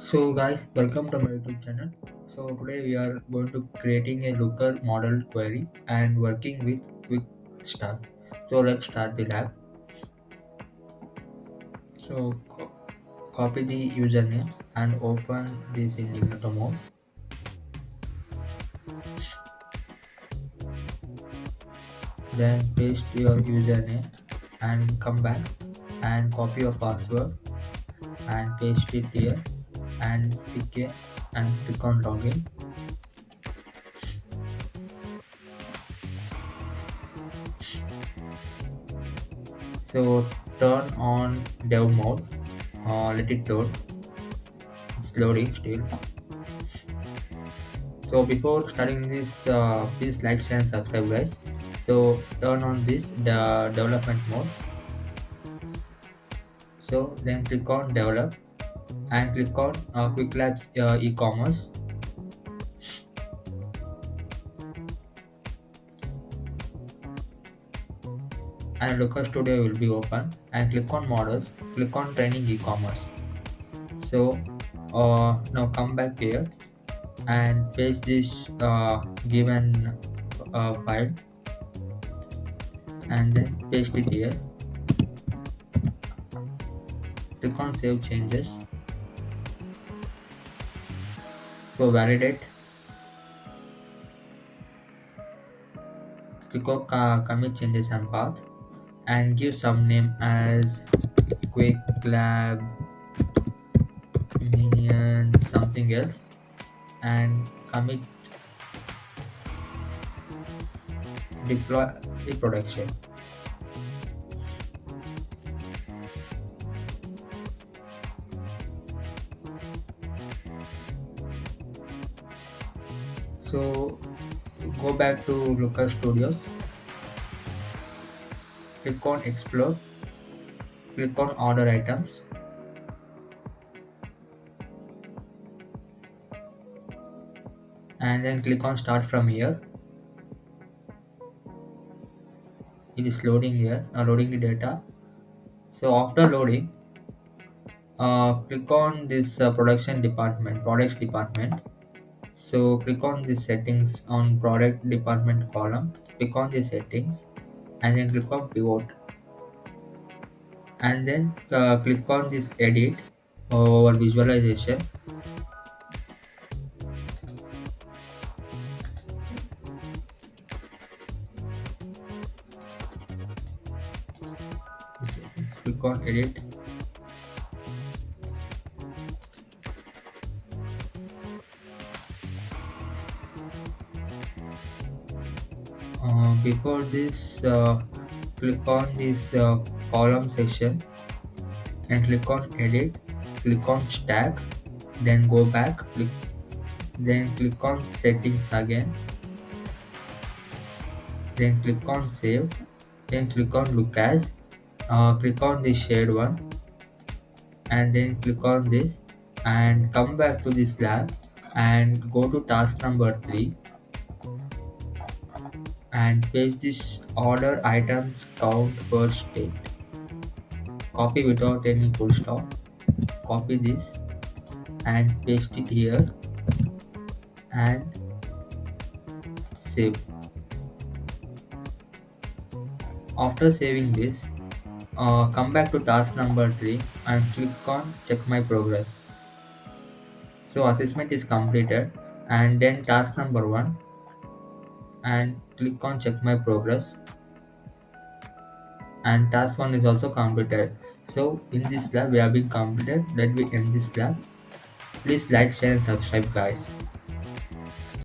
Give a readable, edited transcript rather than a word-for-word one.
So guys, welcome to my YouTube channel. So today we are going to creating a Looker model query and working with quick start. So let's start the lab. So copy the username and open this in Ignito mode. Then paste your username and come back and copy your password and paste it here and click on login. So turn on dev mode. Let it load. It's loading still. So before starting this, please like, share, and subscribe, guys. So turn on this the development mode. So then click on develop and click on quick labs e-commerce and Looker Studio will be open and click on models. Click on training e-commerce. So now come back here and paste this given file and then paste it here. Click on save changes. So validate. Click on commit changes and path and give some name as quick lab minion something else and commit deploy the production. So go back to Looker Studios, click on explore, click on order items and then click on start from here. It is loading here, loading the data. So after loading, click on this products department. So click on the settings on product department column, click on the settings and then click on pivot and then click on this edit or visualization. Click on edit. Before this, click on this column section and click on edit, click on stack, then go back, then click on settings again, then click on save, then click on look as, click on the shared one and then click on this and come back to this lab and go to task number 3 and paste this order items count per state. Copy without any full stop. Copy this and paste it here and save. After saving this, come back to task number 3 and click on check my progress. So assessment is completed and then task number 1 and click on check my progress and task 1 is also completed. So in this lab we have been completed. Let me end this lab. Please like, share and subscribe, guys.